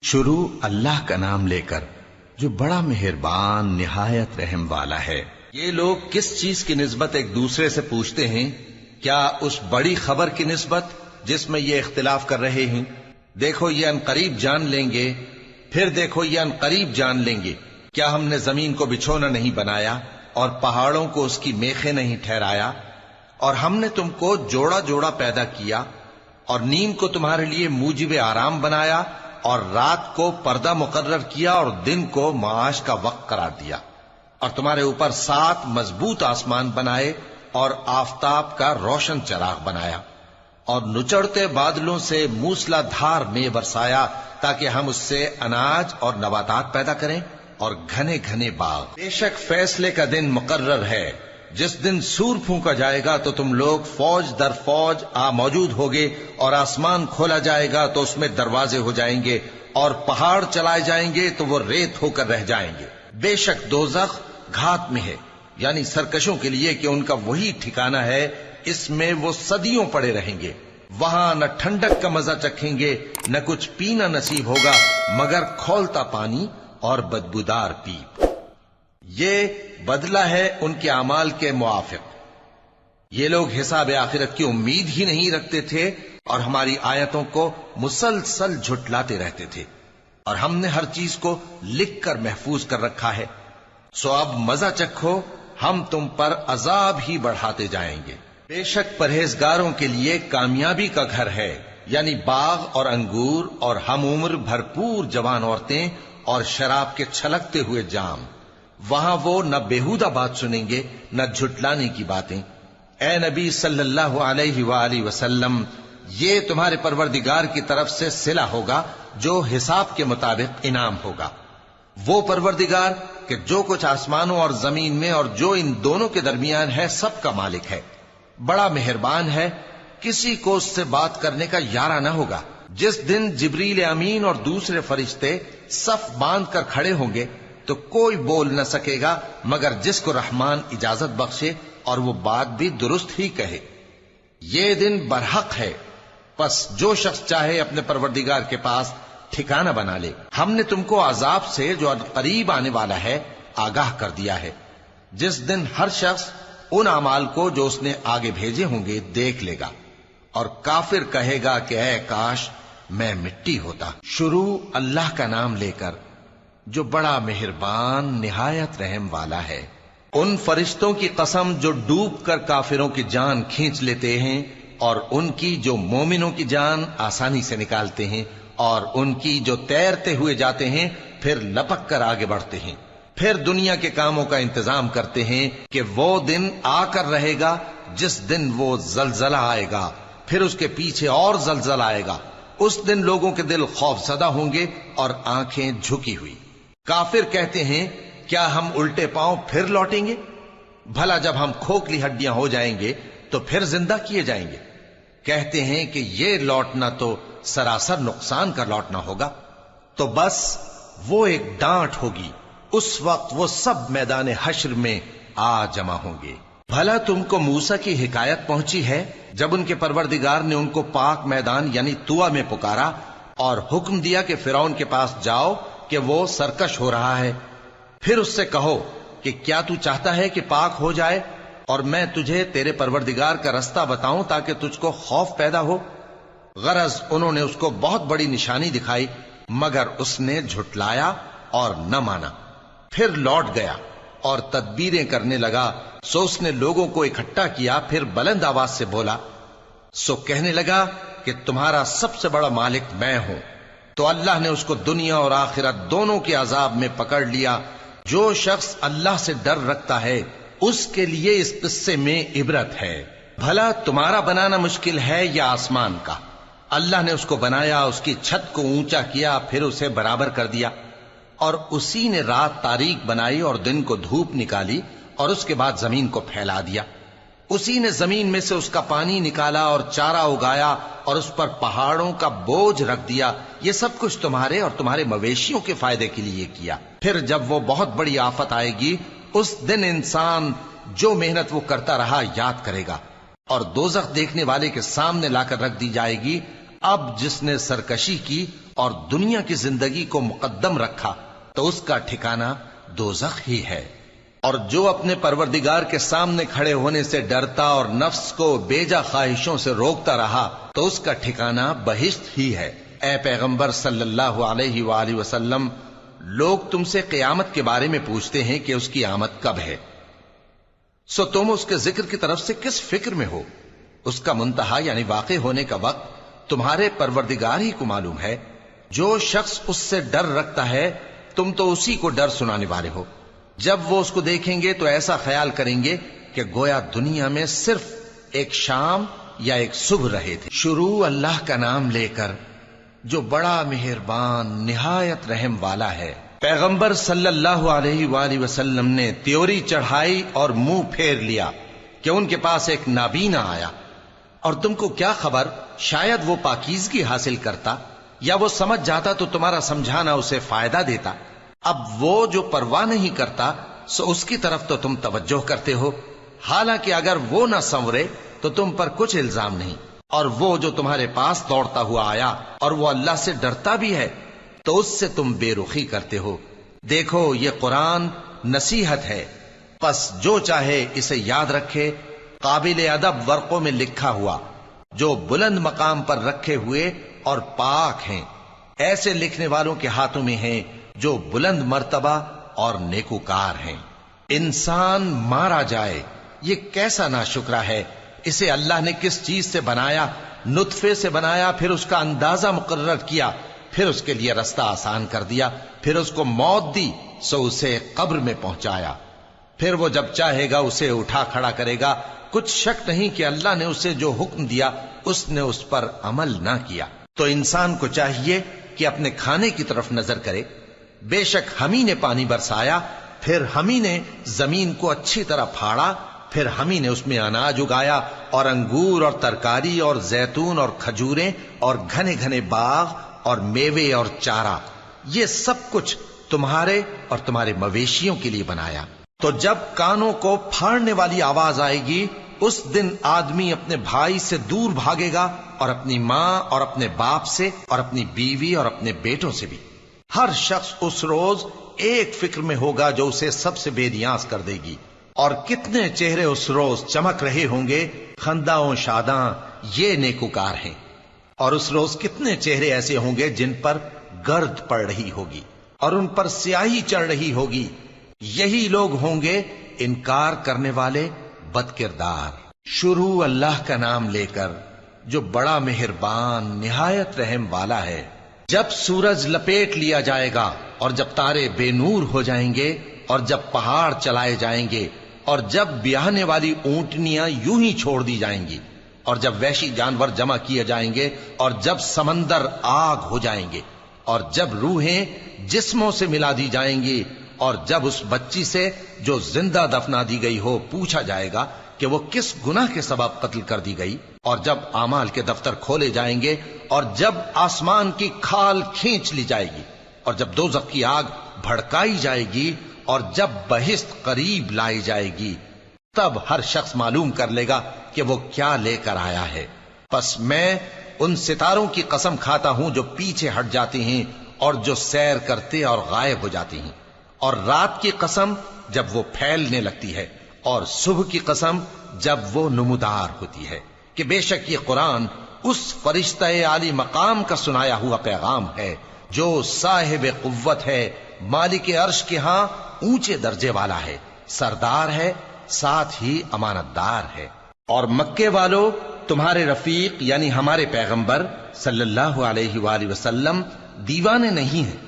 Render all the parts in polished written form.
شروع اللہ کا نام لے کر جو بڑا مہربان نہایت رحم والا ہے۔ یہ لوگ کس چیز کی نسبت ایک دوسرے سے پوچھتے ہیں؟ کیا اس بڑی خبر کی نسبت جس میں یہ اختلاف کر رہے ہیں؟ دیکھو یہ انقریب جان لیں گے، پھر دیکھو یہ انقریب جان لیں گے۔ کیا ہم نے زمین کو بچھونا نہیں بنایا اور پہاڑوں کو اس کی میخیں نہیں ٹھہرایا؟ اور ہم نے تم کو جوڑا جوڑا پیدا کیا اور نیند کو تمہارے لیے موجب آرام بنایا اور رات کو پردہ مقرر کیا اور دن کو معاش کا وقت قرار دیا، اور تمہارے اوپر 7 مضبوط آسمان بنائے اور آفتاب کا روشن چراغ بنایا، اور نچڑتے بادلوں سے موسلا دھار میں برسایا تاکہ ہم اس سے اناج اور نباتات پیدا کریں اور گھنے گھنے باغ۔ بے شک فیصلے کا دن مقرر ہے، جس دن سور پھونکا جائے گا تو تم لوگ فوج در فوج موجود ہوگے، اور آسمان کھولا جائے گا تو اس میں دروازے ہو جائیں گے، اور پہاڑ چلائے جائیں گے تو وہ ریت ہو کر رہ جائیں گے۔ بے شک دوزخ گھات میں ہے، یعنی سرکشوں کے لیے کہ ان کا وہی ٹھکانہ ہے، اس میں وہ صدیوں پڑے رہیں گے۔ وہاں نہ ٹھنڈک کا مزہ چکھیں گے، نہ کچھ پینا نصیب ہوگا مگر کھولتا پانی اور بدبودار پیپ۔ یہ بدلہ ہے ان کے اعمال کے موافق۔ یہ لوگ حساب آخرت کی امید ہی نہیں رکھتے تھے اور ہماری آیتوں کو مسلسل جھٹلاتے رہتے تھے، اور ہم نے ہر چیز کو لکھ کر محفوظ کر رکھا ہے۔ سو اب مزہ چکھو، ہم تم پر عذاب ہی بڑھاتے جائیں گے۔ بے شک پرہیزگاروں کے لیے کامیابی کا گھر ہے، یعنی باغ اور انگور اور ہم عمر بھرپور جوان عورتیں اور شراب کے چھلکتے ہوئے جام۔ وہاں وہ نہ بیہودہ بات سنیں گے نہ جھٹلانے کی باتیں۔ اے نبی صلی اللہ علیہ وآلہ وسلم، یہ تمہارے پروردگار کی طرف سے صلہ ہوگا جو حساب کے مطابق انعام ہوگا۔ وہ پروردگار کہ جو کچھ آسمانوں اور زمین میں اور جو ان دونوں کے درمیان ہے سب کا مالک ہے، بڑا مہربان ہے، کسی کو اس سے بات کرنے کا یارہ نہ ہوگا۔ جس دن جبریل امین اور دوسرے فرشتے صف باندھ کر کھڑے ہوں گے تو کوئی بول نہ سکے گا مگر جس کو رحمان اجازت بخشے اور وہ بات بھی درست ہی کہے۔ یہ دن برحق ہے، پس جو شخص چاہے اپنے پروردگار کے پاس ٹھکانہ بنا لے۔ ہم نے تم کو عذاب سے جو قریب آنے والا ہے آگاہ کر دیا ہے، جس دن ہر شخص ان اعمال کو جو اس نے آگے بھیجے ہوں گے دیکھ لے گا، اور کافر کہے گا کہ اے کاش میں مٹی ہوتا۔ شروع اللہ کا نام لے کر جو بڑا مہربان نہایت رحم والا ہے۔ ان فرشتوں کی قسم جو ڈوب کر کافروں کی جان کھینچ لیتے ہیں، اور ان کی جو مومنوں کی جان آسانی سے نکالتے ہیں، اور ان کی جو تیرتے ہوئے جاتے ہیں پھر لپک کر آگے بڑھتے ہیں، پھر دنیا کے کاموں کا انتظام کرتے ہیں کہ وہ دن آ کر رہے گا جس دن وہ زلزلہ آئے گا، پھر اس کے پیچھے اور زلزلہ آئے گا۔ اس دن لوگوں کے دل خوف زدہ ہوں گے اور آنکھیں جھکی ہوئی۔ کافر کہتے ہیں کیا ہم الٹے پاؤں پھر لوٹیں گے؟ بھلا جب ہم کھوکھلی ہڈیاں ہو جائیں گے تو پھر زندہ کیے جائیں گے؟ کہتے ہیں کہ یہ لوٹنا تو سراسر نقصان کا لوٹنا ہوگا۔ تو بس وہ ایک ڈانٹ ہوگی، اس وقت وہ سب میدان حشر میں آ جمع ہوں گے۔ بھلا تم کو موسیٰ کی حکایت پہنچی ہے جب ان کے پروردگار نے ان کو پاک میدان یعنی طویٰ میں پکارا اور حکم دیا کہ فرعون کے پاس جاؤ کہ وہ سرکش ہو رہا ہے، پھر اس سے کہو کہ کیا تو چاہتا ہے کہ پاک ہو جائے اور میں تجھے تیرے پروردگار کا رستہ بتاؤں تاکہ تجھ کو خوف پیدا ہو؟ غرض انہوں نے اس کو بہت بڑی نشانی دکھائی مگر اس نے جھٹلایا اور نہ مانا، پھر لوٹ گیا اور تدبیریں کرنے لگا۔ سو اس نے لوگوں کو اکٹھا کیا، پھر بلند آواز سے بولا، سو کہنے لگا کہ تمہارا سب سے بڑا مالک میں ہوں۔ تو اللہ نے اس کو دنیا اور آخرت دونوں کے عذاب میں پکڑ لیا۔ جو شخص اللہ سے ڈر رکھتا ہے اس کے لیے اس قصے میں عبرت ہے۔ بھلا تمہارا بنانا مشکل ہے یا آسمان کا؟ اللہ نے اس کو بنایا، اس کی چھت کو اونچا کیا، پھر اسے برابر کر دیا، اور اسی نے رات تاریک بنائی اور دن کو دھوپ نکالی، اور اس کے بعد زمین کو پھیلا دیا۔ اسی نے زمین میں سے اس کا پانی نکالا اور چارہ اگایا اور اس پر پہاڑوں کا بوجھ رکھ دیا۔ یہ سب کچھ تمہارے اور تمہارے مویشیوں کے فائدے کے لیے کیا۔ پھر جب وہ بہت بڑی آفت آئے گی اس دن انسان جو محنت وہ کرتا رہا یاد کرے گا، اور دوزخ دیکھنے والے کے سامنے لا کر رکھ دی جائے گی۔ اب جس نے سرکشی کی اور دنیا کی زندگی کو مقدم رکھا تو اس کا ٹھکانہ دوزخ ہی ہے، اور جو اپنے پروردگار کے سامنے کھڑے ہونے سے ڈرتا اور نفس کو بیجا خواہشوں سے روکتا رہا تو اس کا ٹھکانہ بہشت ہی ہے۔ اے پیغمبر صلی اللہ علیہ وآلہ وسلم، لوگ تم سے قیامت کے بارے میں پوچھتے ہیں کہ اس کی آمد کب ہے، سو تم اس کے ذکر کی طرف سے کس فکر میں ہو؟ اس کا منتہا یعنی واقع ہونے کا وقت تمہارے پروردگار ہی کو معلوم ہے۔ جو شخص اس سے ڈر رکھتا ہے تم تو اسی کو ڈر سنانے والے ہو۔ جب وہ اس کو دیکھیں گے تو ایسا خیال کریں گے کہ گویا دنیا میں صرف ایک شام یا ایک صبح رہے تھے۔ شروع اللہ کا نام لے کر جو بڑا مہربان نہایت رحم والا ہے۔ پیغمبر صلی اللہ علیہ وآلہ وسلم نے تیوری چڑھائی اور منہ پھیر لیا کہ ان کے پاس ایک نابینا آیا، اور تم کو کیا خبر، شاید وہ پاکیزگی حاصل کرتا یا وہ سمجھ جاتا تو تمہارا سمجھانا اسے فائدہ دیتا۔ اب وہ جو پرواہ نہیں کرتا سو اس کی طرف تو تم توجہ کرتے ہو، حالانکہ اگر وہ نہ سنورے تو تم پر کچھ الزام نہیں۔ اور وہ جو تمہارے پاس دوڑتا ہوا آیا اور وہ اللہ سے ڈرتا بھی ہے تو اس سے تم بے رخی کرتے ہو۔ دیکھو یہ قرآن نصیحت ہے، پس جو چاہے اسے یاد رکھے، قابل ادب ورقوں میں لکھا ہوا، جو بلند مقام پر رکھے ہوئے اور پاک ہیں، ایسے لکھنے والوں کے ہاتھوں میں ہیں جو بلند مرتبہ اور نیکوکار ہیں۔ انسان مارا جائے، یہ کیسا ناشکرا ہے۔ اسے اللہ نے کس چیز سے بنایا؟ نطفے سے بنایا، پھر اس کا اندازہ مقرر کیا، پھر اس کے لیے رستہ آسان کر دیا، پھر اس کو موت دی سو اسے قبر میں پہنچایا، پھر وہ جب چاہے گا اسے اٹھا کھڑا کرے گا۔ کچھ شک نہیں کہ اللہ نے اسے جو حکم دیا اس نے اس پر عمل نہ کیا۔ تو انسان کو چاہیے کہ اپنے کھانے کی طرف نظر کرے۔ بے شک ہم ہی نے پانی برسایا، پھر ہم ہی نے زمین کو اچھی طرح پھاڑا، پھر ہم ہی نے اس میں اناج اگایا اور انگور اور ترکاری اور زیتون اور کھجوریں اور گھنے گھنے باغ اور میوے اور چارہ، یہ سب کچھ تمہارے اور تمہارے مویشیوں کے لیے بنایا۔ تو جب کانوں کو پھاڑنے والی آواز آئے گی اس دن آدمی اپنے بھائی سے دور بھاگے گا، اور اپنی ماں اور اپنے باپ سے اور اپنی بیوی اور اپنے بیٹوں سے بھی۔ ہر شخص اس روز ایک فکر میں ہوگا جو اسے سب سے بے نیاز کر دے گی۔ اور کتنے چہرے اس روز چمک رہے ہوں گے، خنداں و شاداں، یہ نیکوکار ہیں۔ اور اس روز کتنے چہرے ایسے ہوں گے جن پر گرد پڑ رہی ہوگی اور ان پر سیاہی چڑھ رہی ہوگی، یہی لوگ ہوں گے انکار کرنے والے بد کردار۔ شروع اللہ کا نام لے کر جو بڑا مہربان نہایت رحم والا ہے۔ جب سورج لپیٹ لیا جائے گا اور جب تارے بے نور ہو جائیں گے اور جب پہاڑ چلائے جائیں گے اور جب بیاہنے والی اونٹنیاں یوں ہی چھوڑ دی جائیں گی اور جب وحشی جانور جمع کیے جائیں گے اور جب سمندر آگ ہو جائیں گے اور جب روحیں جسموں سے ملا دی جائیں گی اور جب اس بچی سے جو زندہ دفنا دی گئی ہو پوچھا جائے گا کہ وہ کس گناہ کے سبب قتل کر دی گئی، اور جب اعمال کے دفتر کھولے جائیں گے اور جب آسمان کی کھال کھینچ لی جائے گی اور جب دوزخ کی آگ بھڑکائی جائے گی اور جب بہشت قریب لائی جائے گی، تب ہر شخص معلوم کر لے گا کہ وہ کیا لے کر آیا ہے۔ پس میں ان ستاروں کی قسم کھاتا ہوں جو پیچھے ہٹ جاتے ہیں اور جو سیر کرتے اور غائب ہو جاتی ہیں، اور رات کی قسم جب وہ پھیلنے لگتی ہے، اور صبح کی قسم جب وہ نمودار ہوتی ہے، کہ بے شک یہ قرآن اس فرشتہ عالی مقام کا سنایا ہوا پیغام ہے جو صاحب قوت ہے، مالک عرش کے ہاں اونچے درجے والا ہے، سردار ہے، ساتھ ہی امانت دار ہے۔ اور مکے والو، تمہارے رفیق یعنی ہمارے پیغمبر صلی اللہ علیہ وآلہ وسلم دیوانے نہیں ہیں،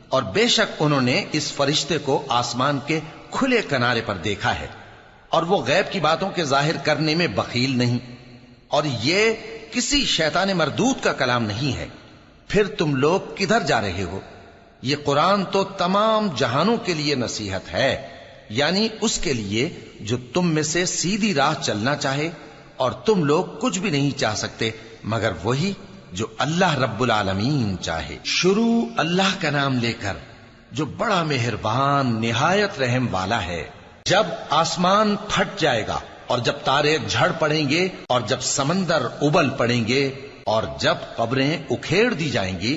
اور بے شک انہوں نے اس فرشتے کو آسمان کے کھلے کنارے پر دیکھا ہے، اور وہ غیب کی باتوں کے ظاہر کرنے میں بخیل نہیں، اور یہ کسی شیطان مردود کا کلام نہیں ہے۔ پھر تم لوگ کدھر جا رہے ہو؟ یہ قرآن تو تمام جہانوں کے لیے نصیحت ہے، یعنی اس کے لیے جو تم میں سے سیدھی راہ چلنا چاہے، اور تم لوگ کچھ بھی نہیں چاہ سکتے مگر وہی جو اللہ رب العالمین چاہے۔ شروع اللہ کا نام لے کر جو بڑا مہربان نہایت رحم والا ہے۔ جب آسمان پھٹ جائے گا اور جب تارے جھڑ پڑیں گے اور جب سمندر ابل پڑیں گے اور جب قبریں اکھیڑ دی جائیں گی،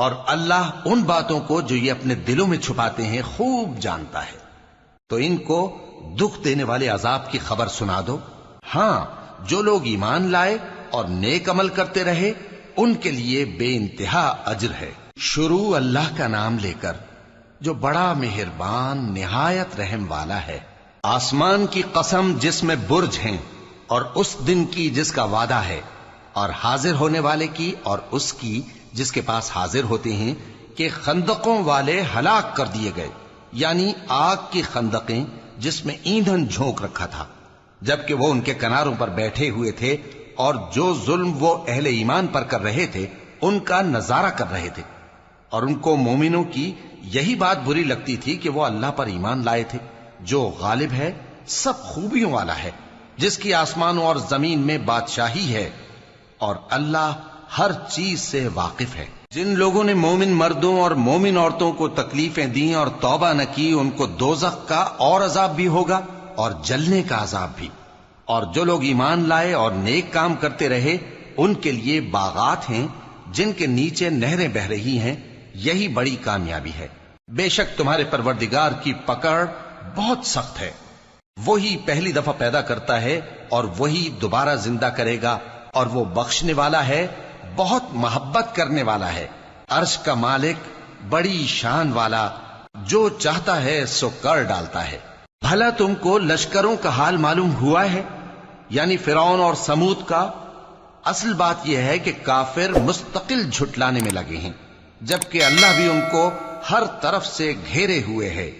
اور اللہ ان باتوں کو جو یہ اپنے دلوں میں چھپاتے ہیں خوب جانتا ہے۔ تو ان کو دکھ دینے والے عذاب کی خبر سنا دو۔ ہاں، جو لوگ ایمان لائے اور نیک عمل کرتے رہے ان کے لیے بے انتہا اجر ہے۔ شروع اللہ کا نام لے کر جو بڑا مہربان نہایت رحم والا ہے۔ آسمان کی قسم جس میں برج ہیں، اور اس دن کی جس کا وعدہ ہے، اور حاضر ہونے والے کی اور اس کی جس کے پاس حاضر ہوتے ہیں، کہ خندقوں والے ہلاک کر دیے گئے، یعنی آگ کی خندقیں جس میں ایندھن جھونک رکھا تھا، جبکہ وہ ان کے کناروں پر بیٹھے ہوئے تھے اور جو ظلم وہ اہل ایمان پر کر رہے تھے ان کا نظارہ کر رہے تھے، اور ان کو مومنوں کی یہی بات بری لگتی تھی کہ وہ اللہ پر ایمان لائے تھے جو غالب ہے، سب خوبیوں والا ہے، جس کی آسمانوں اور زمین میں بادشاہی ہے، اور اللہ ہر چیز سے واقف ہے۔ جن لوگوں نے مومن مردوں اور مومن عورتوں کو تکلیفیں دیں اور توبہ نہ کی، ان کو دوزخ کا اور عذاب بھی ہوگا اور جلنے کا عذاب بھی۔ اور جو لوگ ایمان لائے اور نیک کام کرتے رہے ان کے لیے باغات ہیں جن کے نیچے نہریں بہ رہی ہیں، یہی بڑی کامیابی ہے۔ بے شک تمہارے پروردگار کی پکڑ بہت سخت ہے۔ وہی پہلی دفعہ پیدا کرتا ہے اور وہی دوبارہ زندہ کرے گا، اور وہ بخشنے والا ہے، بہت محبت کرنے والا ہے۔ عرش کا مالک، بڑی شان والا، جو چاہتا ہے سو کر ڈالتا ہے۔ بھلا تم کو لشکروں کا حال معلوم ہوا ہے، یعنی فرعون اور سمود کا؟ اصل بات یہ ہے کہ کافر مستقل جھٹلانے میں لگے ہیں، جبکہ اللہ بھی ان کو ہر طرف سے گھیرے ہوئے ہے۔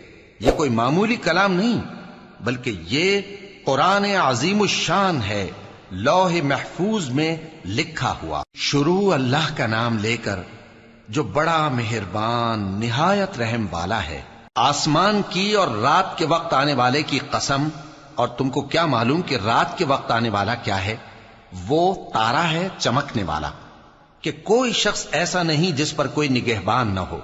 یہ کوئی معمولی کلام نہیں، بلکہ یہ قرآن عظیم الشان ہے، لوح محفوظ میں لکھا ہوا۔ شروع اللہ کا نام لے کر جو بڑا مہربان نہایت رحم والا ہے۔ آسمان کی اور رات کے وقت آنے والے کی قسم، اور تم کو کیا معلوم کہ رات کے وقت آنے والا کیا ہے؟ وہ تارا ہے چمکنے والا، کہ کوئی شخص ایسا نہیں جس پر کوئی نگہبان نہ ہو۔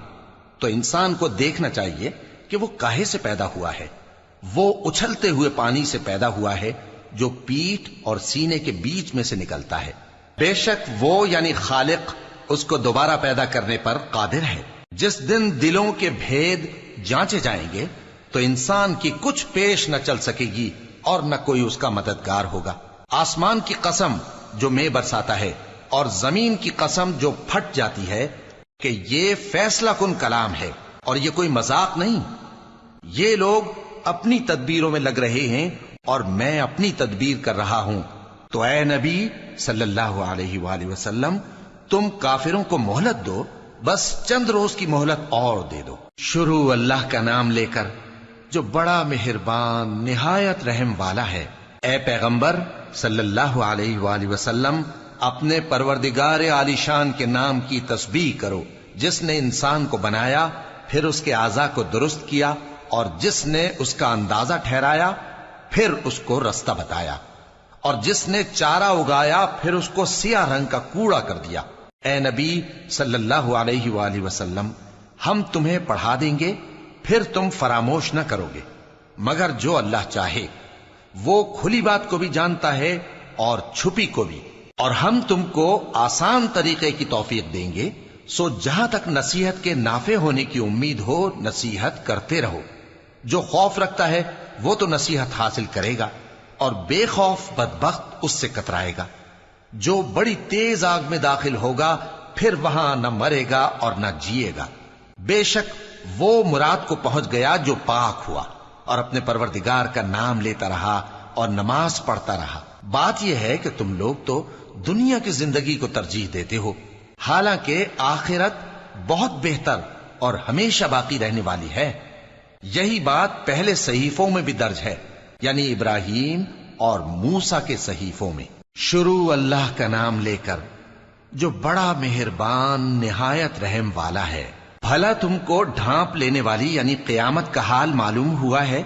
تو انسان کو دیکھنا چاہیے کہ وہ کاہے سے پیدا ہوا ہے۔ وہ اچھلتے ہوئے پانی سے پیدا ہوا ہے جو پیٹھ اور سینے کے بیچ میں سے نکلتا ہے۔ بے شک وہ یعنی خالق اس کو دوبارہ پیدا کرنے پر قادر ہے۔ جس دن دلوں کے بھید جانچے جائیں گے تو انسان کی کچھ پیش نہ چل سکے گی اور نہ کوئی اس کا مددگار ہوگا۔ آسمان کی قسم جو مے برساتا ہے، اور زمین کی قسم جو پھٹ جاتی ہے، کہ یہ فیصلہ کن کلام ہے اور یہ کوئی مذاق نہیں۔ یہ لوگ اپنی تدبیروں میں لگ رہے ہیں اور میں اپنی تدبیر کر رہا ہوں۔ تو اے نبی صلی اللہ علیہ وآلہ وسلم، تم کافروں کو مہلت دو، بس چند روز کی مہلت اور دے دو۔ شروع اللہ کا نام لے کر جو بڑا مہربان نہایت رحم والا ہے۔ اے پیغمبر صلی اللہ علیہ وآلہ وسلم، اپنے پروردگار عالی شان کے نام کی تسبیح کرو، جس نے انسان کو بنایا، پھر اس کے اعضاء کو درست کیا، اور جس نے اس کا اندازہ ٹھہرایا، پھر اس کو رستہ بتایا، اور جس نے چارہ اگایا، پھر اس کو سیاہ رنگ کا کوڑا کر دیا۔ اے نبی صلی اللہ علیہ وآلہ وسلم، ہم تمہیں پڑھا دیں گے، پھر تم فراموش نہ کرو گے، مگر جو اللہ چاہے۔ وہ کھلی بات کو بھی جانتا ہے اور چھپی کو بھی، اور ہم تم کو آسان طریقے کی توفیق دیں گے، سو جہاں تک نصیحت کے نافع ہونے کی امید ہو نصیحت کرتے رہو۔ جو خوف رکھتا ہے وہ تو نصیحت حاصل کرے گا، اور بے خوف بدبخت اس سے کترائے گا۔ جو بڑی تیز آگ میں داخل ہوگا، پھر وہاں نہ مرے گا اور نہ جیے گا۔ بے شک وہ مراد کو پہنچ گیا جو پاک ہوا اور اپنے پروردگار کا نام لیتا رہا اور نماز پڑھتا رہا۔ بات یہ ہے کہ تم لوگ تو دنیا کی زندگی کو ترجیح دیتے ہو، حالانکہ آخرت بہت بہتر اور ہمیشہ باقی رہنے والی ہے۔ یہی بات پہلے صحیفوں میں بھی درج ہے، یعنی ابراہیم اور موسیٰ کے صحیفوں میں۔ شروع اللہ کا نام لے کر جو بڑا مہربان نہایت رحم والا ہے۔ بھلا تم کو ڈھانپ لینے والی یعنی قیامت کا حال معلوم ہوا ہے؟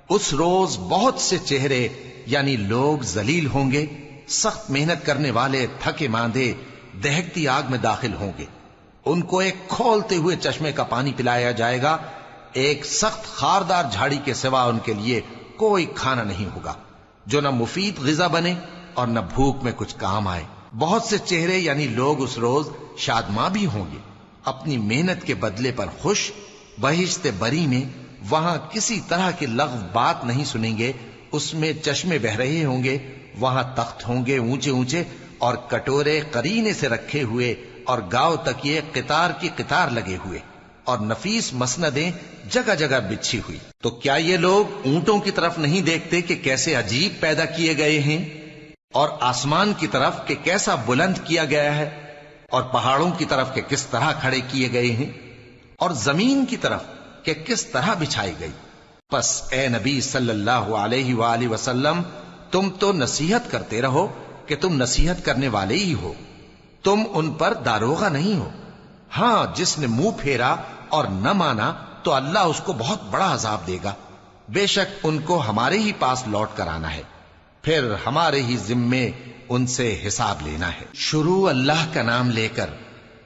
اس روز بہت سے چہرے یعنی لوگ ذلیل ہوں گے، سخت محنت کرنے والے تھکے ماندے دہکتی آگ میں داخل ہوں گے۔ ان کو ایک کھولتے ہوئے چشمے کا پانی پلایا جائے گا، ایک سخت خاردار جھاڑی کے سوا ان کے لیے کوئی کھانا نہیں ہوگا جو نہ مفید غذا بنے اور نہ بھوک میں کچھ کام آئے۔ بہت سے چہرے یعنی لوگ اس روز شادماں بھی ہوں گے، اپنی محنت کے بدلے پر خوش بہشت بری میں وہاں کسی طرح کی لغو بات نہیں سنیں گے، اس میں چشمے بہ رہے ہوں گے، وہاں تخت ہوں گے اونچے اونچے اور کٹورے قرینے سے رکھے ہوئے اور گاؤ تکیے قطار کی قطار لگے ہوئے اور نفیس مسندیں جگہ جگہ بچھی ہوئی۔ تو کیا یہ لوگ اونٹوں کی طرف نہیں دیکھتے کہ کیسے عجیب پیدا کیے گئے ہیں، اور آسمان کی طرف کہ کیسا بلند کیا گیا ہے، اور پہاڑوں کی طرف کہ کس طرح کھڑے کیے گئے ہیں، اور زمین کی طرف کہ کس طرح بچھائی گئی؟ پس اے نبی صلی اللہ علیہ وآلہ وسلم، تم تو نصیحت کرتے رہو کہ تم نصیحت کرنے والے ہی ہو، تم ان پر داروغہ نہیں ہو۔ ہاں، جس نے منہ پھیرا اور نہ مانا تو اللہ اس کو بہت بڑا عذاب دے گا، بے شک ان کو ہمارے ہی پاس لوٹ کر آنا ہے، پھر ہمارے ہی ذمے ان سے حساب لینا ہے۔ شروع اللہ کا نام لے کر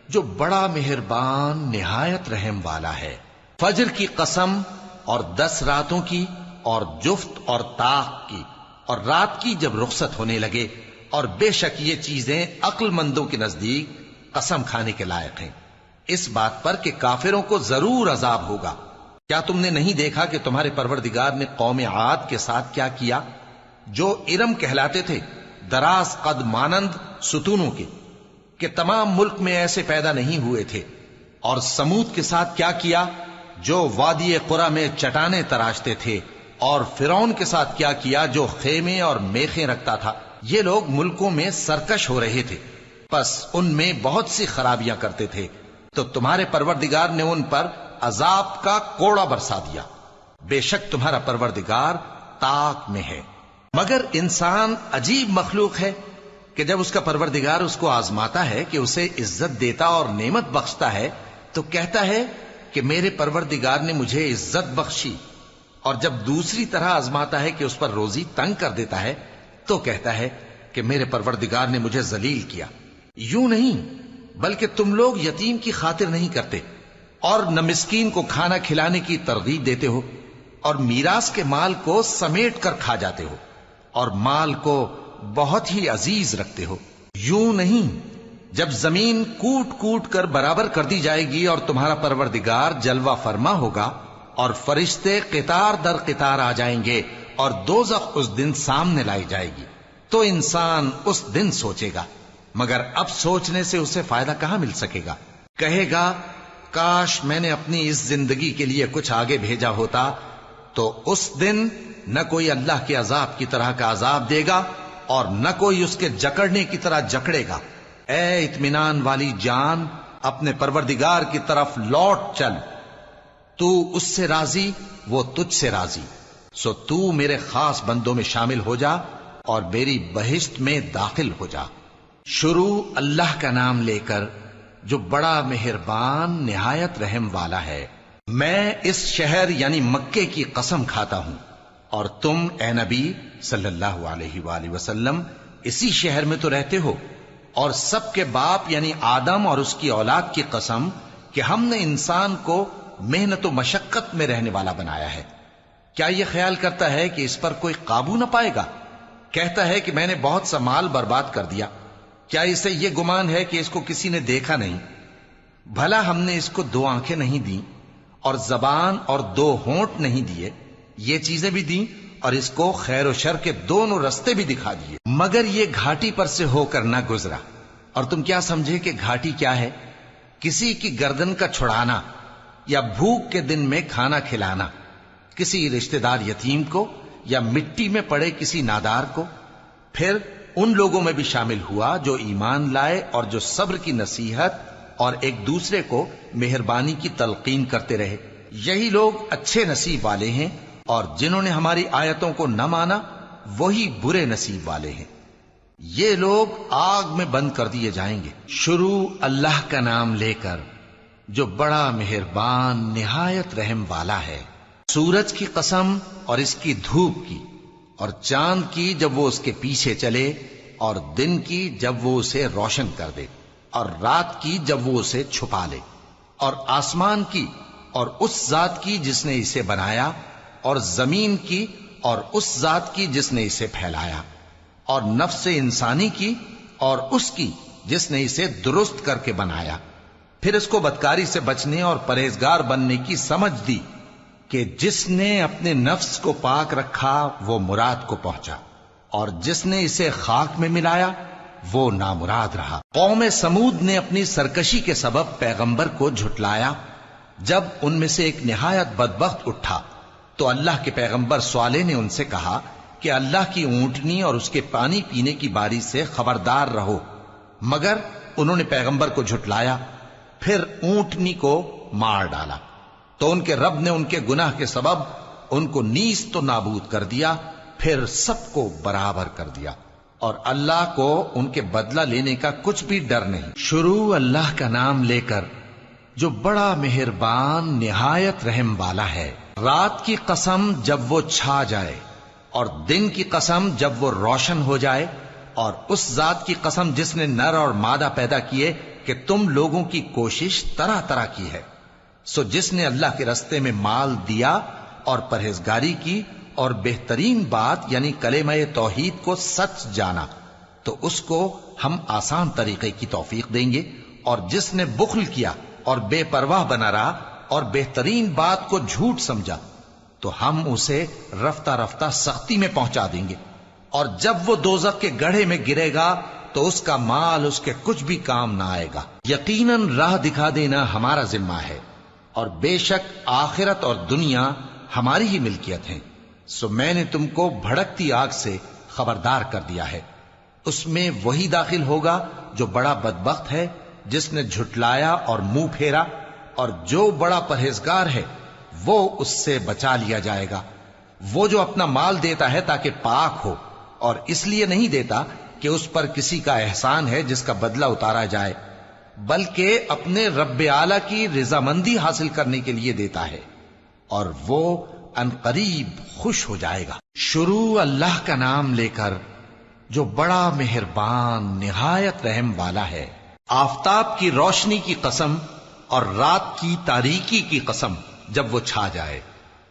جو بڑا مہربان نہایت رحم والا ہے۔ فجر کی قسم اور 10 راتوں کی اور جفت اور طاق کی اور رات کی جب رخصت ہونے لگے، اور بے شک یہ چیزیں عقل مندوں کے نزدیک قسم کھانے کے لائق ہیں، اس بات پر کہ کافروں کو ضرور عذاب ہوگا۔ کیا تم نے نہیں دیکھا کہ تمہارے پروردگار نے قوم عاد کے ساتھ کیا کیا، جو ارم کہلاتے تھے، دراز قد مانند ستونوں کے، کہ تمام ملک میں ایسے پیدا نہیں ہوئے تھے؟ اور سمود کے ساتھ کیا کیا، جو وادی قرا میں چٹانیں تراشتے تھے؟ اور فرعون کے ساتھ کیا کیا، جو خیمے اور میخیں رکھتا تھا؟ یہ لوگ ملکوں میں سرکش ہو رہے تھے، پس ان میں بہت سی خرابیاں کرتے تھے، تو تمہارے پروردگار نے ان پر عذاب کا کوڑا برسا دیا۔ بے شک تمہارا پروردگار طاق میں ہے۔ مگر انسان عجیب مخلوق ہے کہ جب اس کا پروردگار اس کو آزماتا ہے کہ اسے عزت دیتا اور نعمت بخشتا ہے تو کہتا ہے کہ میرے پروردگار نے مجھے عزت بخشی، اور جب دوسری طرح آزماتا ہے کہ اس پر روزی تنگ کر دیتا ہے تو کہتا ہے کہ میرے پروردگار نے مجھے ذلیل کیا۔ یوں نہیں، بلکہ تم لوگ یتیم کی خاطر نہیں کرتے اور نہ مسکین کو کھانا کھلانے کی ترغیب دیتے ہو، اور میراث کے مال کو سمیٹ کر کھا جاتے ہو، اور مال کو بہت ہی عزیز رکھتے ہو۔ یوں نہیں، جب زمین کوٹ کوٹ کر برابر کر دی جائے گی اور تمہارا پروردگار جلوہ فرما ہوگا اور فرشتے قطار در قطار آ جائیں گے اور دوزخ اس دن سامنے لائی جائے گی، تو انسان اس دن سوچے گا، مگر اب سوچنے سے اسے فائدہ کہاں مل سکے گا؟ کہے گا کاش میں نے اپنی اس زندگی کے لیے کچھ آگے بھیجا ہوتا، تو اس دن نہ کوئی اللہ کے عذاب کی طرح کا عذاب دے گا اور نہ کوئی اس کے جکڑنے کی طرح جکڑے گا۔ اے اطمینان والی جان، اپنے پروردگار کی طرف لوٹ چل، تو اس سے راضی، وہ تجھ سے راضی، سو تو میرے خاص بندوں میں شامل ہو جا اور میری بہشت میں داخل ہو جا۔ شروع اللہ کا نام لے کر جو بڑا مہربان نہایت رحم والا ہے۔ میں اس شہر یعنی مکے کی قسم کھاتا ہوں، اور تم اے نبی صلی اللہ علیہ وآلہ وسلم اسی شہر میں تو رہتے ہو، اور سب کے باپ یعنی آدم اور اس کی اولاد کی قسم کہ ہم نے انسان کو محنت و مشقت میں رہنے والا بنایا ہے۔ کیا یہ خیال کرتا ہے کہ اس پر کوئی قابو نہ پائے گا؟ کہتا ہے کہ میں نے بہت سا مال برباد کر دیا، کیا اسے یہ گمان ہے کہ اس کو کسی نے دیکھا نہیں؟ بھلا ہم نے اس کو 2 آنکھیں نہیں دیں اور زبان اور 2 ہونٹ نہیں دیے؟ یہ چیزیں بھی دیں اور اس کو خیر و شر کے دونوں رستے بھی دکھا دیے، مگر یہ گھاٹی پر سے ہو کر نہ گزرا۔ اور تم کیا سمجھے کہ گھاٹی کیا ہے؟ کسی کی گردن کا چھڑانا یا بھوک کے دن میں کھانا کھلانا، کسی رشتہ دار یتیم کو یا مٹی میں پڑے کسی نادار کو۔ پھر ان لوگوں میں بھی شامل ہوا جو ایمان لائے اور جو صبر کی نصیحت اور ایک دوسرے کو مہربانی کی تلقین کرتے رہے، یہی لوگ اچھے نصیب والے ہیں، اور جنہوں نے ہماری آیتوں کو نہ مانا وہی برے نصیب والے ہیں۔ یہ لوگ آگ میں بند کر دیے جائیں گے۔ شروع اللہ کا نام لے کر جو بڑا مہربان نہایت رحم والا ہے۔ سورج کی قسم اور اس کی دھوپ کی، اور چاند کی جب وہ اس کے پیچھے چلے، اور دن کی جب وہ اسے روشن کر دے، اور رات کی جب وہ اسے چھپا لے، اور آسمان کی اور اس ذات کی جس نے اسے بنایا، اور زمین کی اور اس ذات کی جس نے اسے پھیلایا، اور نفس انسانی کی اور اس کی جس نے اسے درست کر کے بنایا۔ پھر اس کو بدکاری سے بچنے اور پرہیزگار بننے کی سمجھ دی کہ جس نے اپنے نفس کو پاک رکھا وہ مراد کو پہنچا، اور جس نے اسے خاک میں ملایا وہ نامراد رہا۔ قوم سمود نے اپنی سرکشی کے سبب پیغمبر کو جھٹلایا۔ جب ان میں سے ایک نہایت بدبخت اٹھا تو اللہ کے پیغمبر صالح نے ان سے کہا کہ اللہ کی اونٹنی اور اس کے پانی پینے کی باری سے خبردار رہو، مگر انہوں نے پیغمبر کو جھٹلایا، پھر اونٹنی کو مار ڈالا تو ان کے رب نے ان کے گناہ کے سبب ان کو نیست و نابود کر دیا، پھر سب کو برابر کر دیا، اور اللہ کو ان کے بدلہ لینے کا کچھ بھی ڈر نہیں۔ شروع اللہ کا نام لے کر جو بڑا مہربان نہایت رحم والا ہے۔ رات کی قسم جب وہ چھا جائے، اور دن کی قسم جب وہ روشن ہو جائے، اور اس ذات کی قسم جس نے نر اور مادہ پیدا کیے کہ تم لوگوں کی کوشش طرح طرح کی ہے۔ سو جس نے اللہ کے رستے میں مال دیا اور پرہیزگاری کی اور بہترین بات یعنی کلمہ توحید کو سچ جانا، تو اس کو ہم آسان طریقے کی توفیق دیں گے، اور جس نے بخل کیا اور بے پرواہ بنا رہا اور بہترین بات کو جھوٹ سمجھا تو ہم اسے رفتہ رفتہ سختی میں پہنچا دیں گے، اور جب وہ دوزخ کے گڑھے میں گرے گا تو اس کا مال اس کے کچھ بھی کام نہ آئے گا۔ یقیناً راہ دکھا دینا ہمارا ذمہ ہے، اور بے شک آخرت اور دنیا ہماری ہی ملکیت ہیں۔ سو میں نے تم کو بھڑکتی آگ سے خبردار کر دیا ہے، اس میں وہی داخل ہوگا جو بڑا بدبخت ہے، جس نے جھٹلایا اور منہ پھیرا، اور جو بڑا پرہیزگار ہے وہ اس سے بچا لیا جائے گا۔ وہ جو اپنا مال دیتا ہے تاکہ پاک ہو، اور اس لیے نہیں دیتا کہ اس پر کسی کا احسان ہے جس کا بدلہ اتارا جائے، بلکہ اپنے رب اعلی کی رضامندی حاصل کرنے کے لیے دیتا ہے، اور وہ ان قریب خوش ہو جائے گا۔ شروع اللہ کا نام لے کر جو بڑا مہربان نہایت رحم والا ہے۔ آفتاب کی روشنی کی قسم اور رات کی تاریکی کی قسم جب وہ چھا جائے۔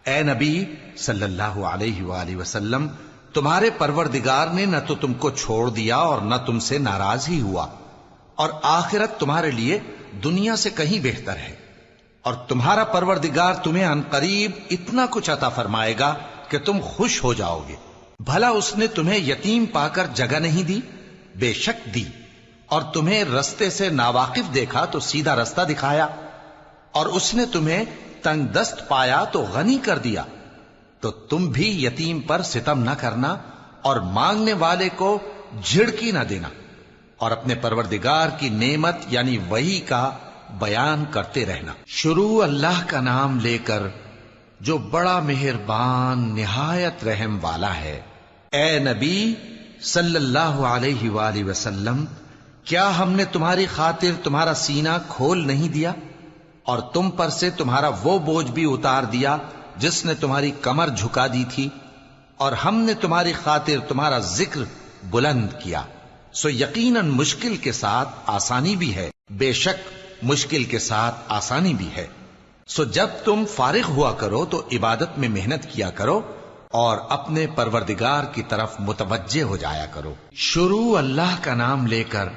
اے نبی صلی اللہ علیہ وآلہ وسلم، تمہارے پروردگار نے نہ تو تم کو چھوڑ دیا اور نہ تم سے ناراض ہی ہوا، اور آخرت تمہارے لیے دنیا سے کہیں بہتر ہے، اور تمہارا پروردگار تمہیں عنقریب اتنا کچھ عطا فرمائے گا کہ تم خوش ہو جاؤ گے۔ بھلا اس نے تمہیں یتیم پا کر جگہ نہیں دی؟ بے شک دی، اور تمہیں رستے سے ناواقف دیکھا تو سیدھا رستہ دکھایا، اور اس نے تمہیں تنگ دست پایا تو غنی کر دیا۔ تو تم بھی یتیم پر ستم نہ کرنا، اور مانگنے والے کو جھڑکی نہ دینا، اور اپنے پروردگار کی نعمت یعنی وحی کا بیان کرتے رہنا۔ شروع اللہ کا نام لے کر جو بڑا مہربان نہایت رحم والا ہے۔ اے نبی صلی اللہ علیہ وآلہ وسلم، کیا ہم نے تمہاری خاطر تمہارا سینہ کھول نہیں دیا، اور تم پر سے تمہارا وہ بوجھ بھی اتار دیا جس نے تمہاری کمر جھکا دی تھی، اور ہم نے تمہاری خاطر تمہارا ذکر بلند کیا۔ سو یقیناً مشکل کے ساتھ آسانی بھی ہے، بے شک مشکل کے ساتھ آسانی بھی ہے۔ سو جب تم فارغ ہوا کرو تو عبادت میں محنت کیا کرو، اور اپنے پروردگار کی طرف متوجہ ہو جایا کرو۔ شروع اللہ کا نام لے کر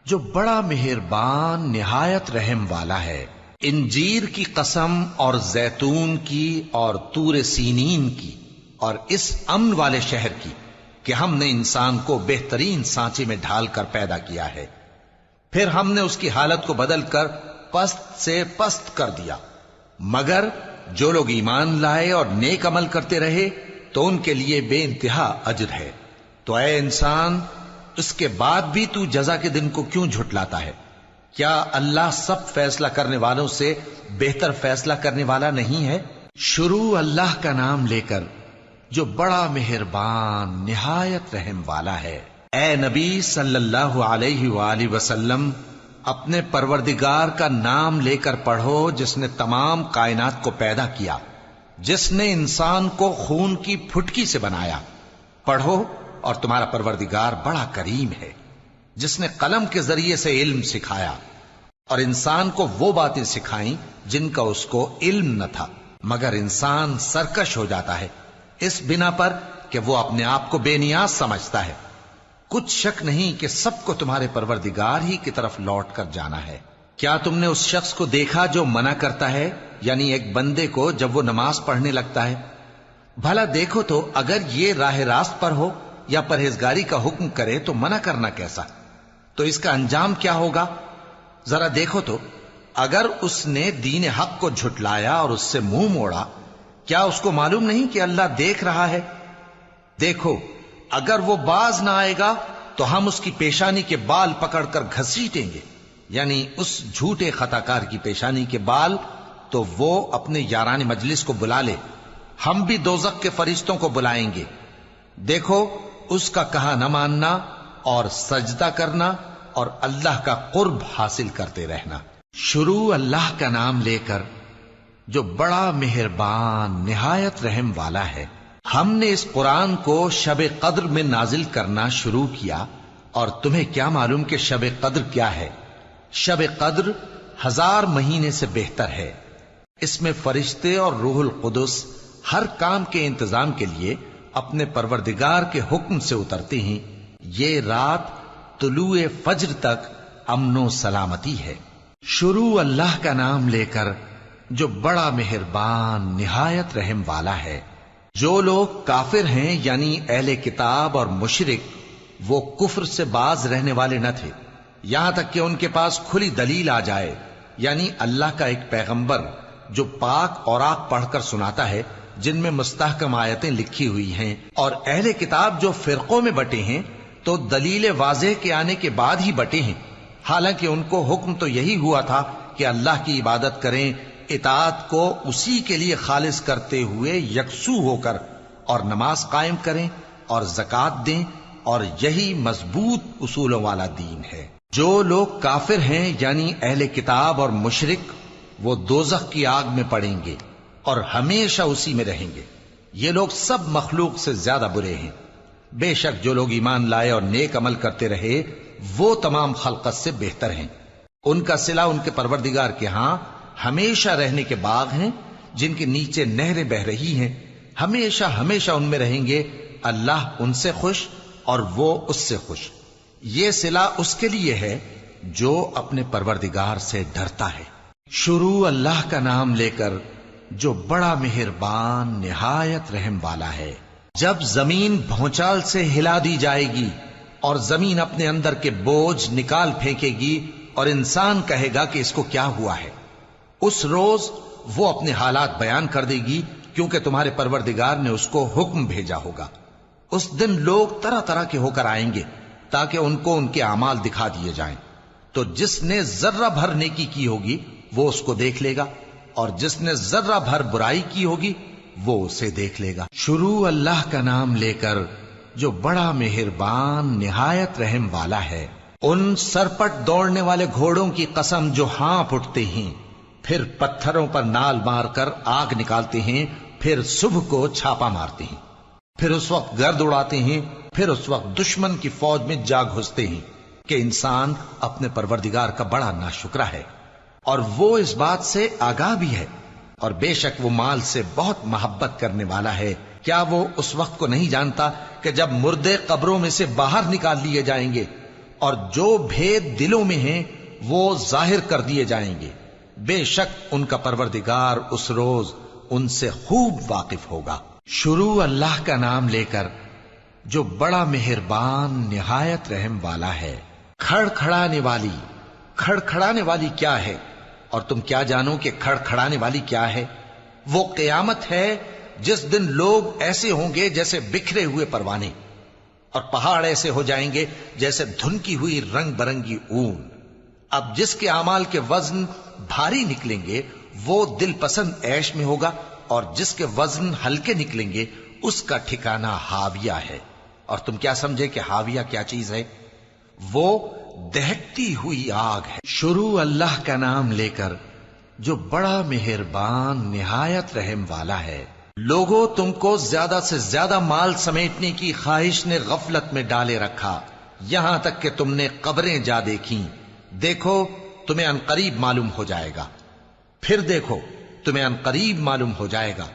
جو بڑا مہربان نہایت رحم والا ہے۔ انجیر کی قسم اور زیتون کی اور طور سینین کی اور اس امن والے شہر کی کہ ہم نے انسان کو بہترین سانچے میں ڈھال کر پیدا کیا ہے، پھر ہم نے اس کی حالت کو بدل کر پست سے پست کر دیا، مگر جو لوگ ایمان لائے اور نیک عمل کرتے رہے تو ان کے لیے بے انتہا اجر ہے۔ تو اے انسان، اس کے بعد بھی تو جزا کے دن کو کیوں جھٹلاتا ہے؟ کیا اللہ سب فیصلہ کرنے والوں سے بہتر فیصلہ کرنے والا نہیں ہے؟ شروع اللہ کا نام لے کر جو بڑا مہربان نہایت رحم والا ہے۔ اے نبی صلی اللہ علیہ وآلہ وسلم، اپنے پروردگار کا نام لے کر پڑھو جس نے تمام کائنات کو پیدا کیا، جس نے انسان کو خون کی پھٹکی سے بنایا۔ پڑھو، اور تمہارا پروردگار بڑا کریم ہے، جس نے قلم کے ذریعے سے علم سکھایا اور انسان کو وہ باتیں سکھائیں جن کا اس کو علم نہ تھا، مگر انسان سرکش ہو جاتا ہے اس بنا پر کہ وہ اپنے آپ کو بے نیاز سمجھتا ہے۔ کچھ شک نہیں کہ سب کو تمہارے پروردگار ہی کی طرف لوٹ کر جانا ہے۔ کیا تم نے اس شخص کو دیکھا جو منع کرتا ہے، یعنی ایک بندے کو جب وہ نماز پڑھنے لگتا ہے؟ بھلا دیکھو تو اگر یہ راہ راست پر ہو یا پرہیزگاری کا حکم کرے تو منع کرنا کیسا؟ تو اس کا انجام کیا ہوگا؟ ذرا دیکھو تو اگر اس نے دین حق کو جھٹلایا اور اس سے منہ موڑا، کیا اس کو معلوم نہیں کہ اللہ دیکھ رہا ہے؟ دیکھو اگر وہ باز نہ آئے گا تو ہم اس کی پیشانی کے بال پکڑ کر گھسیٹیں گے، یعنی اس جھوٹے خطا کار کی پیشانی کے بال، تو وہ اپنے یاران مجلس کو بلا لے، ہم بھی دوزخ کے فرشتوں کو بلائیں گے۔ دیکھو اس کا کہا نہ ماننا اور سجدہ کرنا اور اللہ کا قرب حاصل کرتے رہنا۔ شروع اللہ کا نام لے کر جو بڑا مہربان نہایت رحم والا ہے۔ ہم نے اس قرآن کو شب قدر میں نازل کرنا شروع کیا، اور تمہیں کیا معلوم کہ شب قدر کیا ہے؟ شب قدر 1000 مہینے سے بہتر ہے۔ اس میں فرشتے اور روح القدس ہر کام کے انتظام کے لیے اپنے پروردگار کے حکم سے اترتے ہیں۔ یہ رات طلوع فجر تک امن و سلامتی ہے۔ شروع اللہ کا نام لے کر جو بڑا مہربان نہایت رحم والا ہے۔ جو لوگ کافر ہیں یعنی اہل کتاب اور مشرک، وہ کفر سے باز رہنے والے نہ تھے یہاں تک کہ ان کے پاس کھلی دلیل آ جائے، یعنی اللہ کا ایک پیغمبر جو پاک اوراق پڑھ کر سناتا ہے جن میں مستحکم آیتیں لکھی ہوئی ہیں، اور اہل کتاب جو فرقوں میں بٹے ہیں تو دلیل واضح کے آنے کے بعد ہی بٹے ہیں، حالانکہ ان کو حکم تو یہی ہوا تھا کہ اللہ کی عبادت کریں، اطاعت کو اسی کے لیے خالص کرتے ہوئے یکسو ہو کر، اور نماز قائم کریں اور زکوٰۃ دیں، اور یہی مضبوط اصولوں والا دین ہے۔ جو لوگ کافر ہیں یعنی اہل کتاب اور مشرک، وہ دوزخ کی آگ میں پڑیں گے اور ہمیشہ اسی میں رہیں گے۔ یہ لوگ سب مخلوق سے زیادہ برے ہیں۔ بے شک جو لوگ ایمان لائے اور نیک عمل کرتے رہے وہ تمام خلقت سے بہتر ہیں۔ ان کا صلہ ان کے پروردگار کے ہاں ہمیشہ رہنے کے باغ ہیں جن کے نیچے نہریں بہ رہی ہیں، ہمیشہ ہمیشہ ان میں رہیں گے۔ اللہ ان سے خوش اور وہ اس سے خوش۔ یہ صلہ اس کے لیے ہے جو اپنے پروردگار سے ڈرتا ہے۔ شروع اللہ کا نام لے کر جو بڑا مہربان نہایت رحم والا ہے۔ جب زمین بھونچال سے ہلا دی جائے گی اور زمین اپنے اندر کے بوجھ نکال پھینکے گی اور انسان کہے گا کہ اس کو کیا ہوا ہے، اس روز وہ اپنے حالات بیان کر دے گی، کیونکہ تمہارے پروردگار نے اس کو حکم بھیجا ہوگا۔ اس دن لوگ طرح طرح کے ہو کر آئیں گے تاکہ ان کو ان کے اعمال دکھا دیے جائیں، تو جس نے ذرہ بھر نیکی کی ہوگی وہ اس کو دیکھ لے گا، اور جس نے ذرہ بھر برائی کی ہوگی وہ اسے دیکھ لے گا۔ شروع اللہ کا نام لے کر جو بڑا مہربان نہایت رحم والا ہے۔ ان سرپٹ دوڑنے والے گھوڑوں کی قسم جو ہانپ اٹھتے ہیں، پھر پتھروں پر نال مار کر آگ نکالتے ہیں، پھر صبح کو چھاپا مارتے ہیں، پھر اس وقت گرد اڑاتے ہیں، پھر اس وقت دشمن کی فوج میں جا گھستے ہیں کہ انسان اپنے پروردگار کا بڑا ناشکرا ہے، اور وہ اس بات سے آگاہ بھی ہے، اور بے شک وہ مال سے بہت محبت کرنے والا ہے۔ کیا وہ اس وقت کو نہیں جانتا کہ جب مردے قبروں میں سے باہر نکال لیے جائیں گے اور جو بھید دلوں میں ہیں وہ ظاہر کر دیے جائیں گے، بے شک ان کا پروردگار اس روز ان سے خوب واقف ہوگا۔ شروع اللہ کا نام لے کر جو بڑا مہربان نہایت رحم والا ہے۔ کھڑکھڑانے والی، کھڑکھڑانے والی کیا ہے؟ اور تم کیا جانو کہ کھڑکھڑانے والی کیا ہے؟ وہ قیامت ہے جس دن لوگ ایسے ہوں گے جیسے بکھرے ہوئے پروانے، اور پہاڑ ایسے ہو جائیں گے جیسے دھنکی ہوئی رنگ برنگی اون۔ اب جس کے اعمال کے وزن بھاری نکلیں گے وہ دل پسند عیش میں ہوگا، اور جس کے وزن ہلکے نکلیں گے اس کا ٹھکانہ ہاویہ ہے۔ اور تم کیا سمجھے کہ ہاویہ کیا چیز ہے؟ وہ دہکتی ہوئی آگ ہے۔ شروع اللہ کا نام لے کر جو بڑا مہربان نہایت رحم والا ہے۔ لوگو تم کو زیادہ سے زیادہ مال سمیٹنے کی خواہش نے غفلت میں ڈالے رکھا، یہاں تک کہ تم نے قبریں جا دیکھیں۔ دیکھو تمہیں عنقریب معلوم ہو جائے گا، پھر دیکھو تمہیں عنقریب معلوم ہو جائے گا۔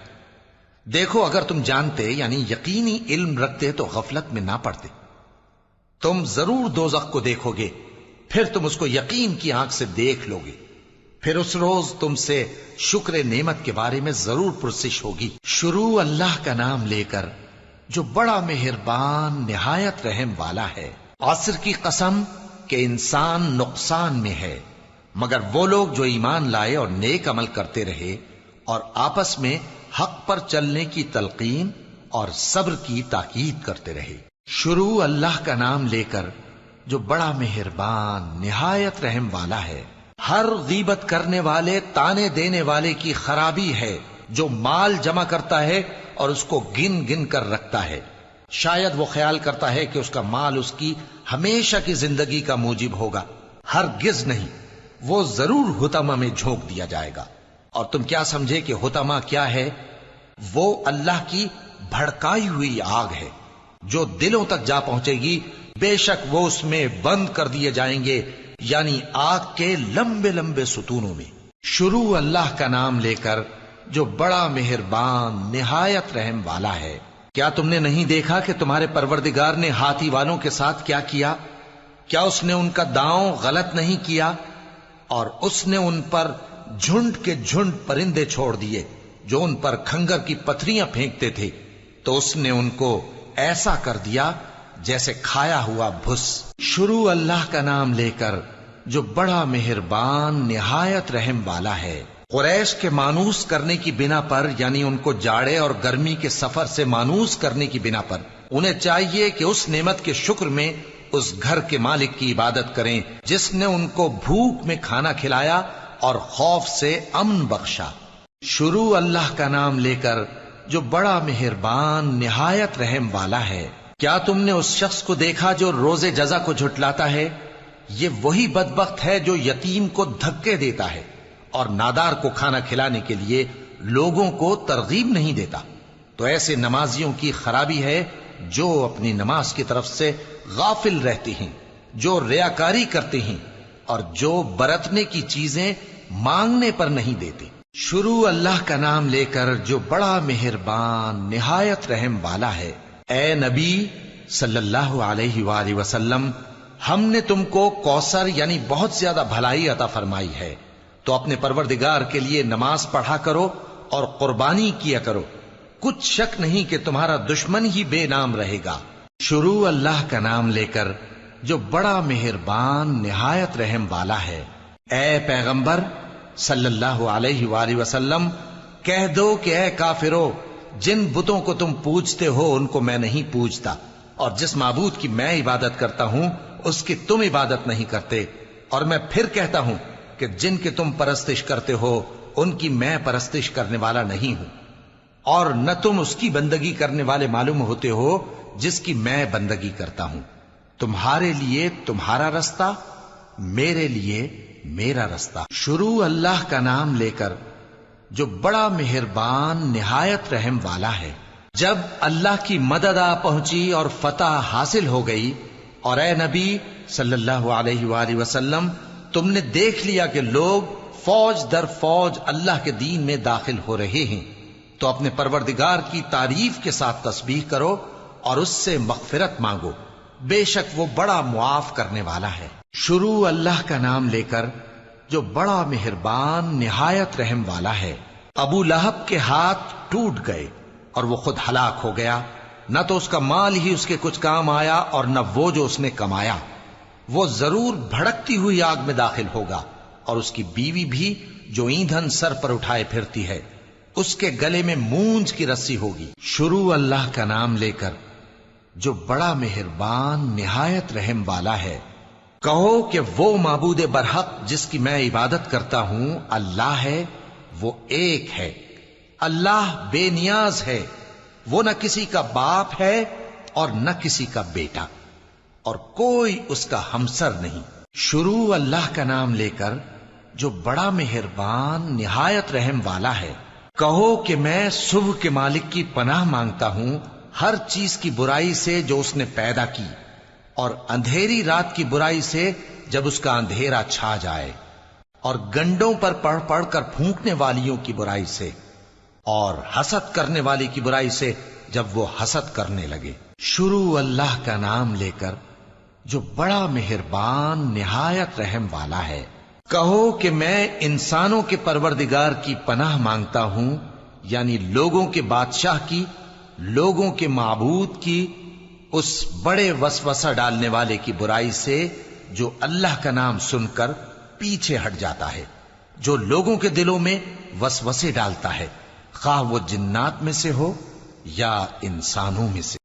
دیکھو اگر تم جانتے یعنی یقینی علم رکھتے تو غفلت میں نہ پڑتے۔ تم ضرور دوزخ کو دیکھو گے، پھر تم اس کو یقین کی آنکھ سے دیکھ لو گے. پھر اس روز تم سے شکر نعمت کے بارے میں ضرور پرسش ہوگی. شروع اللہ کا نام لے کر جو بڑا مہربان نہایت رحم والا ہے. عصر کی قسم کہ انسان نقصان میں ہے مگر وہ لوگ جو ایمان لائے اور نیک عمل کرتے رہے اور آپس میں حق پر چلنے کی تلقین اور صبر کی تاکید کرتے رہے. شروع اللہ کا نام لے کر جو بڑا مہربان نہایت رحم والا ہے. ہر غیبت کرنے والے تانے دینے والے کی خرابی ہے جو مال جمع کرتا ہے اور اس کو گن گن کر رکھتا ہے. شاید وہ خیال کرتا ہے کہ اس کا مال اس کی ہمیشہ کی زندگی کا موجب ہوگا. ہرگز نہیں، وہ ضرور حطمہ میں جھونک دیا جائے گا. اور تم کیا سمجھے کہ حطمہ کیا ہے؟ وہ اللہ کی بھڑکائی ہوئی آگ ہے جو دلوں تک جا پہنچے گی. بے شک وہ اس میں بند کر دیے جائیں گے، یعنی آگ کے لمبے لمبے ستونوں میں. شروع اللہ کا نام لے کر جو بڑا مہربان نہایت رحم والا ہے. کیا تم نے نہیں دیکھا کہ تمہارے پروردگار نے ہاتھی والوں کے ساتھ کیا کیا؟ کیا اس نے ان کا داؤں غلط نہیں کیا؟ اور اس نے ان پر جھنڈ کے جھنڈ پرندے چھوڑ دیے جو ان پر کھنگر کی پتھریاں پھینکتے تھے، تو اس نے ان کو ایسا کر دیا جیسے کھایا ہوا بھس. شروع اللہ کا نام لے کر جو بڑا مہربان نہایت رحم والا ہے. قریش کے مانوس کرنے کی بنا پر، یعنی ان کو جاڑے اور گرمی کے سفر سے مانوس کرنے کی بنا پر، انہیں چاہیے کہ اس نعمت کے شکر میں اس گھر کے مالک کی عبادت کریں جس نے ان کو بھوک میں کھانا کھلایا اور خوف سے امن بخشا. شروع اللہ کا نام لے کر جو بڑا مہربان نہایت رحم والا ہے. کیا تم نے اس شخص کو دیکھا جو روز جزا کو جھٹلاتا ہے؟ یہ وہی بدبخت ہے جو یتیم کو دھکے دیتا ہے اور نادار کو کھانا کھلانے کے لیے لوگوں کو ترغیب نہیں دیتا. تو ایسے نمازیوں کی خرابی ہے جو اپنی نماز کی طرف سے غافل رہتے ہیں، جو ریاکاری کرتے ہیں اور جو برتنے کی چیزیں مانگنے پر نہیں دیتے. شروع اللہ کا نام لے کر جو بڑا مہربان نہایت رحم والا ہے. اے نبی صلی اللہ علیہ وآلہ وسلم، ہم نے تم کو کوثر یعنی بہت زیادہ بھلائی عطا فرمائی ہے، تو اپنے پروردگار کے لیے نماز پڑھا کرو اور قربانی کیا کرو. کچھ شک نہیں کہ تمہارا دشمن ہی بے نام رہے گا. شروع اللہ کا نام لے کر جو بڑا مہربان نہایت رحم والا ہے. اے پیغمبر صلی اللہ علیہ وآلہ وسلم، کہہ دو کہ اے کافرو، جن بتوں کو تم پوجتے ہو ان کو میں نہیں پوجتا، اور جس معبود کی میں عبادت کرتا ہوں اس کی تم عبادت نہیں کرتے. اور میں پھر کہتا ہوں کہ جن کی تم پرستش کرتے ہو ان کی میں پرستش کرنے والا نہیں ہوں، اور نہ تم اس کی بندگی کرنے والے معلوم ہوتے ہو جس کی میں بندگی کرتا ہوں. تمہارے لیے تمہارا رستہ، میرے لیے میرا رستہ. شروع اللہ کا نام لے کر جو بڑا مہربان نہایت رحم والا ہے. جب اللہ کی مدد آ پہنچی اور فتح حاصل ہو گئی، اور اے نبی صلی اللہ علیہ وآلہ وسلم، تم نے دیکھ لیا کہ لوگ فوج در فوج اللہ کے دین میں داخل ہو رہے ہیں، تو اپنے پروردگار کی تعریف کے ساتھ تسبیح کرو اور اس سے مغفرت مانگو، بے شک وہ بڑا معاف کرنے والا ہے. شروع اللہ کا نام لے کر جو بڑا مہربان نہایت رحم والا ہے. ابو لہب کے ہاتھ ٹوٹ گئے اور وہ خود ہلاک ہو گیا، نہ تو اس کا مال ہی اس کے کچھ کام آیا اور نہ وہ جو اس نے کمایا. وہ ضرور بھڑکتی ہوئی آگ میں داخل ہوگا، اور اس کی بیوی بھی جو ایندھن سر پر اٹھائے پھرتی ہے، اس کے گلے میں مونج کی رسی ہوگی. شروع اللہ کا نام لے کر جو بڑا مہربان نہایت رحم والا ہے. کہو کہ وہ معبود برحق جس کی میں عبادت کرتا ہوں اللہ ہے، وہ ایک ہے. اللہ بے نیاز ہے، وہ نہ کسی کا باپ ہے اور نہ کسی کا بیٹا، اور کوئی اس کا ہمسر نہیں. شروع اللہ کا نام لے کر جو بڑا مہربان نہایت رحم والا ہے. کہو کہ میں صبح کے مالک کی پناہ مانگتا ہوں ہر چیز کی برائی سے جو اس نے پیدا کی، اور اندھیری رات کی برائی سے جب اس کا اندھیرا چھا جائے، اور گنڈوں پر پڑھ پڑھ کر پھونکنے والیوں کی برائی سے، اور حسد کرنے والی کی برائی سے جب وہ حسد کرنے لگے. شروع اللہ کا نام لے کر جو بڑا مہربان نہایت رحم والا ہے۔ کہو کہ میں انسانوں کے پروردگار کی پناہ مانگتا ہوں، یعنی لوگوں کے بادشاہ کی، لوگوں کے معبود کی، اس بڑے وسوسہ ڈالنے والے کی برائی سے جو اللہ کا نام سن کر پیچھے ہٹ جاتا ہے، جو لوگوں کے دلوں میں وسوسے ڈالتا ہے، خواہ وہ جنات میں سے ہو یا انسانوں میں سے۔